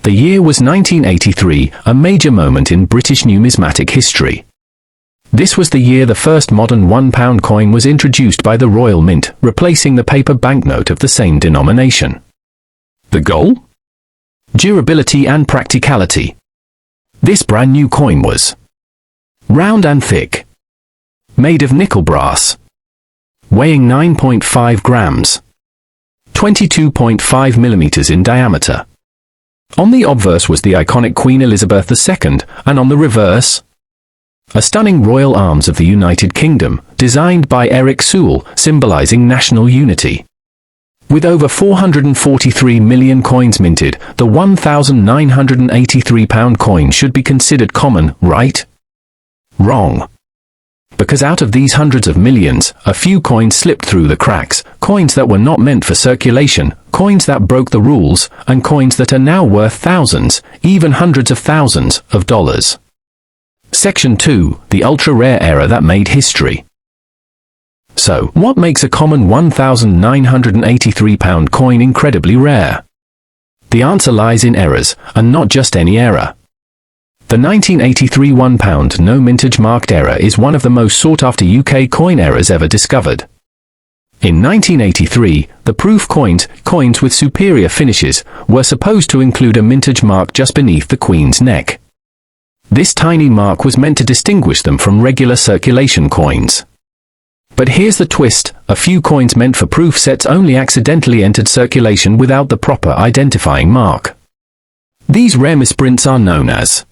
The year was 1983, a major moment in British numismatic history. This was the year the first modern £1 coin was introduced by the Royal Mint, replacing the paper banknote of the same denomination. The goal? Durability and practicality. This brand new coin was round and thick, made of nickel brass, weighing 9.5 grams, 22.5 millimeters in diameter. On the obverse was the iconic Queen Elizabeth II, and on the reverse, a stunning royal arms of the United Kingdom, designed by Eric Sewell, symbolizing national unity. With over 443 million coins minted, the £1,983 coin should be considered common, right? Wrong. Because out of these hundreds of millions, a few coins slipped through the cracks, coins that were not meant for circulation, coins that broke the rules, and coins that are now worth thousands, even hundreds of thousands, of dollars. Section 2, the ultra-rare era that made history. So, what makes a common £1,983 coin incredibly rare? The answer lies in errors, and not just any error. The 1983 £1 no mintage marked error is one of the most sought-after UK coin errors ever discovered. In 1983, the proof coins with superior finishes, were supposed to include a mintage mark just beneath the Queen's neck. This tiny mark was meant to distinguish them from regular circulation coins. But here's the twist, a few coins meant for proof sets only accidentally entered circulation without the proper identifying mark. These rare misprints are known as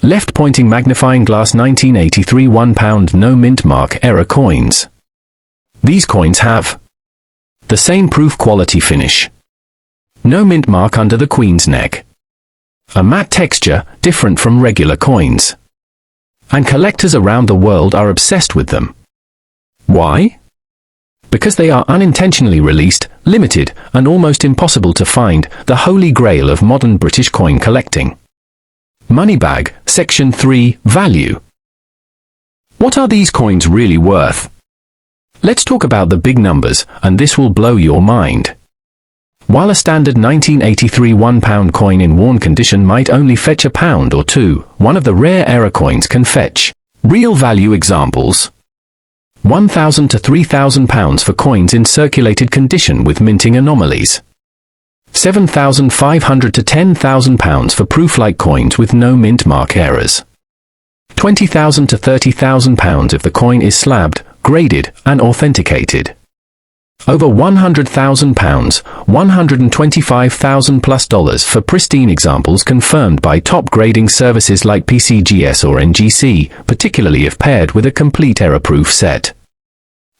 left-pointing magnifying glass 1983 £1 no mint mark error coins. These coins have the same proof quality finish, no mint mark under the Queen's neck, a matte texture different from regular coins, and collectors around the world are obsessed with them. Why? Because they are unintentionally released, limited, and almost impossible to find, the holy grail of modern British coin collecting. Moneybag, Section 3, Value. What are these coins really worth? Let's talk about the big numbers, and this will blow your mind. While a standard 1983 £1 coin in worn condition might only fetch £1 or £2, one of the rare error coins can fetch real value. Examples: £1,000 to £3,000 for coins in circulated condition with minting anomalies, £7,500 to £10,000 for proof-like coins with no mint mark errors, £20,000 to £30,000 if the coin is slabbed, graded, and authenticated. Over £100,000, $125,000+ for pristine examples confirmed by top grading services like PCGS or NGC, particularly if paired with a complete error-proof set.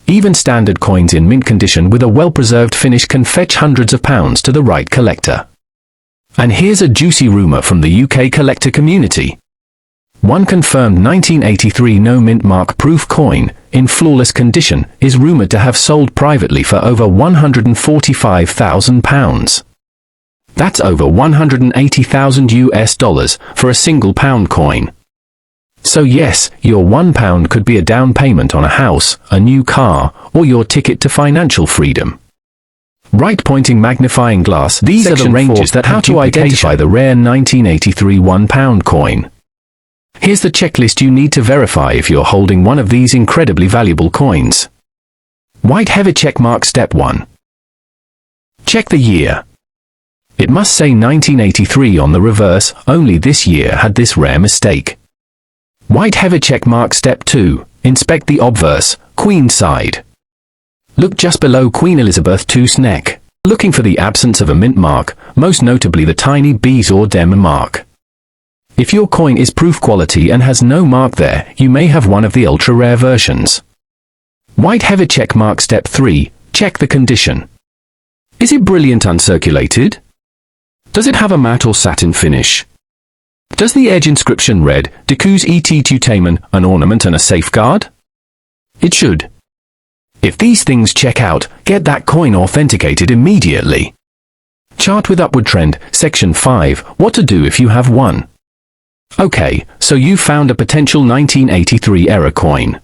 Even standard coins in mint condition with a well-preserved finish can fetch hundreds of pounds to the right collector. And here's a juicy rumour from the UK collector community. One confirmed 1983 no mint mark proof coin, in flawless condition, is rumoured to have sold privately for over £145,000. That's over $180,000 for a single pound coin. So yes, your £1 could be a down payment on a house, a new car, or your ticket to financial freedom. Right-pointing magnifying glass. These are the ranges that how to identify the rare 1983 £1 coin. Here's the checklist you need to verify if you're holding one of these incredibly valuable coins. White heavy check mark. Step 1. Check the year. It must say 1983 on the reverse, only this year had this rare mistake. White heavy check mark. Step 2. Inspect the obverse, Queen's side. Look just below Queen Elizabeth II's neck, looking for the absence of a mint mark, most notably the tiny B's or dem mark. If your coin is proof quality and has no mark there, you may have one of the ultra-rare versions. White heavy check mark. Step 3. Check the condition. Is it brilliant uncirculated? Does it have a matte or satin finish? Does the edge inscription read, Decus et Tutamen, an ornament and a safeguard? It should. If these things check out, get that coin authenticated immediately. Chart with upward trend, Section 5, what to do if you have one. Okay, so you found a potential 1983 error coin.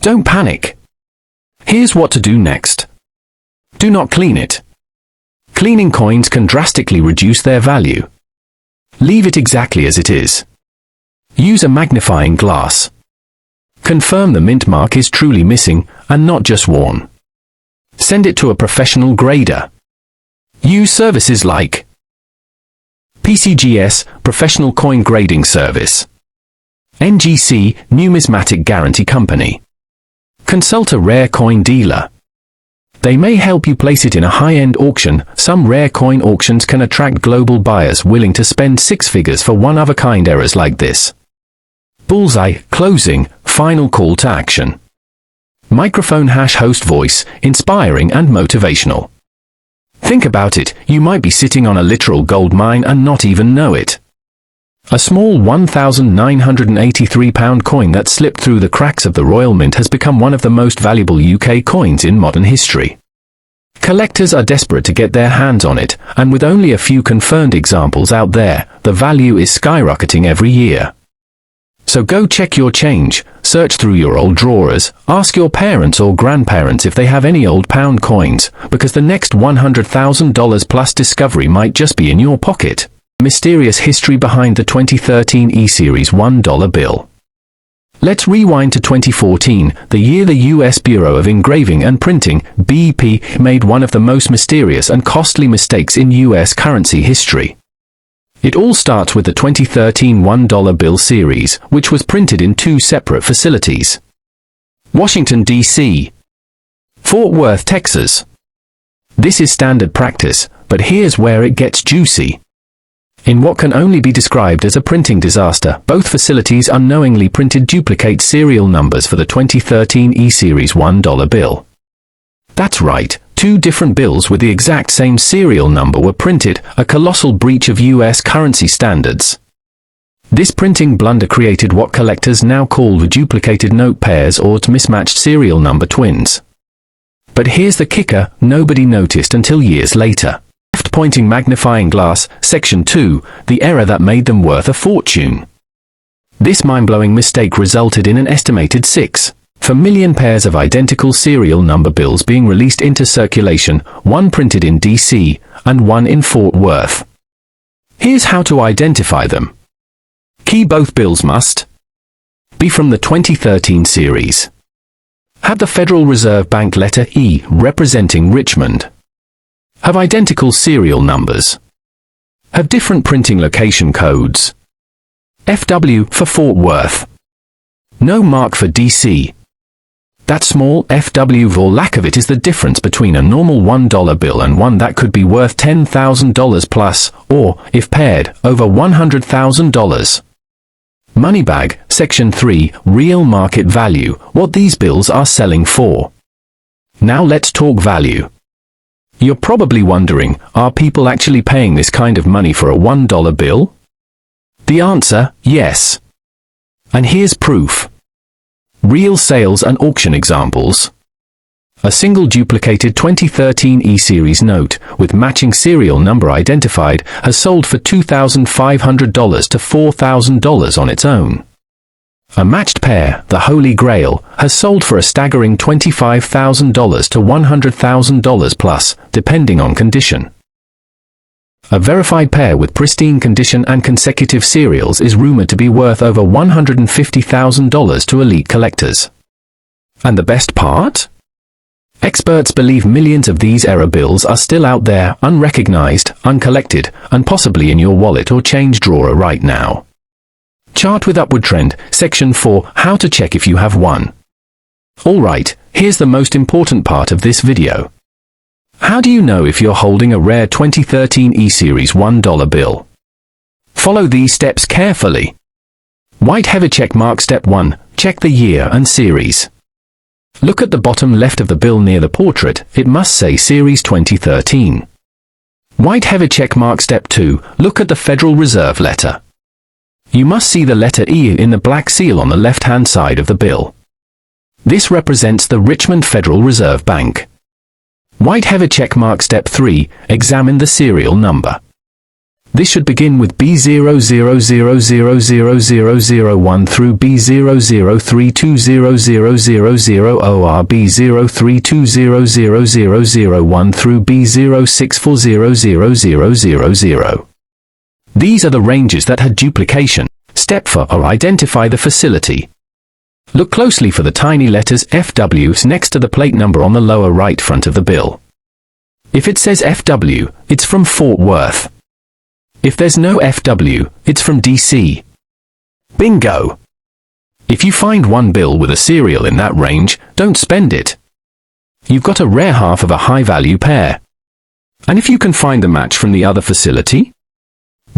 Don't panic. Here's what to do next. Do not clean it. Cleaning coins can drastically reduce their value. Leave it exactly as it is. Use a magnifying glass. Confirm the mint mark is truly missing and not just worn. Send it to a professional grader. Use services like PCGS, Professional Coin Grading Service. NGC, Numismatic Guarantee Company. Consult a rare coin dealer. They may help you place it in a high-end auction. Some rare coin auctions can attract global buyers willing to spend six figures for one-of-a-kind errors like this. Bullseye, closing, final call to action. Microphone # host voice, inspiring and motivational. Think about it, you might be sitting on a literal gold mine and not even know it. A small £1,983 coin that slipped through the cracks of the Royal Mint has become one of the most valuable UK coins in modern history. Collectors are desperate to get their hands on it, and with only a few confirmed examples out there, the value is skyrocketing every year. So go check your change, search through your old drawers, ask your parents or grandparents if they have any old pound coins, because the next $100,000 plus discovery might just be in your pocket. Mysterious history behind the 2013 E-Series $1 bill. Let's rewind to 2014, the year the US Bureau of Engraving and Printing, BEP, made one of the most mysterious and costly mistakes in US currency history. It all starts with the 2013 $1 bill series, which was printed in two separate facilities. Washington, D.C. Fort Worth, Texas. This is standard practice, but here's where it gets juicy. In what can only be described as a printing disaster, both facilities unknowingly printed duplicate serial numbers for the 2013 E-Series $1 bill. That's right, two different bills with the exact same serial number were printed, a colossal breach of US currency standards. This printing blunder created what collectors now call the duplicated note pairs or mismatched serial number twins. But here's the kicker, nobody noticed until years later. Pointing magnifying glass, section 2, the error that made them worth a fortune. This mind-blowing mistake resulted in an estimated 6.4 million pairs of identical serial number bills being released into circulation, one printed in DC and one in Fort Worth. Here's how to identify them. Key: both bills must be from the 2013 series. Have the Federal Reserve Bank letter E representing Richmond. Have identical serial numbers. Have different printing location codes. FW for Fort Worth. No mark for DC. That small FW or lack of it is the difference between a normal $1 bill and one that could be worth $10,000 plus, or, if paired, over $100,000. Moneybag, Section 3, Real Market Value, what these bills are selling for. Now let's talk value. You're probably wondering, are people actually paying this kind of money for a $1 bill? The answer, yes. And here's proof. Real sales and auction examples. A single duplicated 2013 E-Series note, with matching serial number identified, has sold for $2,500 to $4,000 on its own. A matched pair, the Holy Grail, has sold for a staggering $25,000 to $100,000 plus, depending on condition. A verified pair with pristine condition and consecutive serials is rumored to be worth over $150,000 to elite collectors. And the best part? Experts believe millions of these error bills are still out there, unrecognized, uncollected, and possibly in your wallet or change drawer right now. Chart with upward trend, section 4, how to check if you have one. Alright, here's the most important part of this video. How do you know if you're holding a rare 2013 E-Series $1 bill? Follow these steps carefully. White heavy check mark. Step 1, check the year and series. Look at the bottom left of the bill near the portrait, it must say Series 2013. White heavy check mark. Step 2, look at the Federal Reserve letter. You must see the letter E in the black seal on the left-hand side of the bill. This represents the Richmond Federal Reserve Bank. White heavy check mark. Step 3, examine the serial number. This should begin with B000000001 through B003200000 or B032000001 through B064000000. These are the ranges that had duplication. Step 4 or identify the facility. Look closely for the tiny letters FWs next to the plate number on the lower right front of the bill. If it says FW, it's from Fort Worth. If there's no FW, it's from DC. Bingo! If you find one bill with a serial in that range, don't spend it. You've got a rare half of a high-value pair. And if you can find the match from the other facility?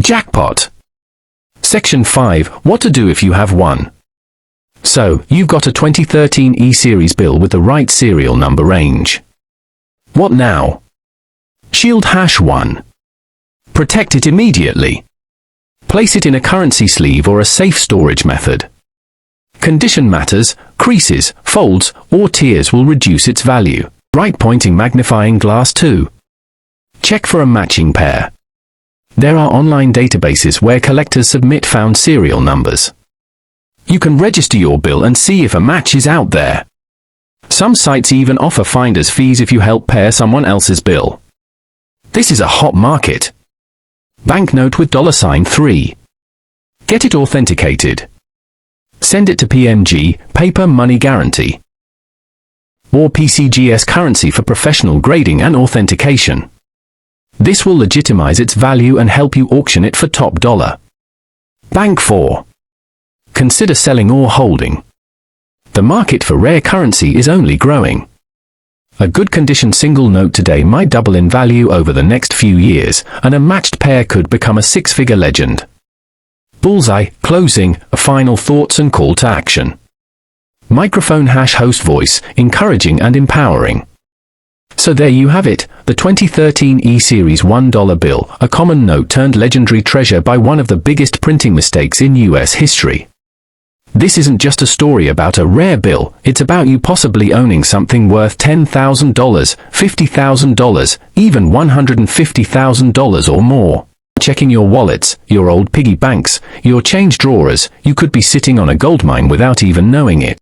Jackpot! Section 5. What to do if you have one. So, you've got a 2013 E-Series bill with the right serial number range. What now? Shield #1. Protect it immediately. Place it in a currency sleeve or a safe storage method. Condition matters, creases, folds, or tears will reduce its value. Bright pointing magnifying glass too. Check for a matching pair. There are online databases where collectors submit found serial numbers. You can register your bill and see if a match is out there. Some sites even offer finder's fees if you help pair someone else's bill. This is a hot market. Banknote with $3. Get it authenticated. Send it to PMG, paper money guarantee. Or PCGS currency for professional grading and authentication. This will legitimize its value and help you auction it for top dollar. Bank 4. Consider selling or holding. The market for rare currency is only growing. A good condition single note today might double in value over the next few years, and a matched pair could become a six-figure legend. Bullseye, closing, final thoughts and call to action. Microphone #host voice, encouraging and empowering. So there you have it, the 2013 E-Series $1 bill, a common note turned legendary treasure by one of the biggest printing mistakes in US history. This isn't just a story about a rare bill, it's about you possibly owning something worth $10,000, $50,000, even $150,000 or more. Checking your wallets, your old piggy banks, your change drawers, you could be sitting on a goldmine without even knowing it.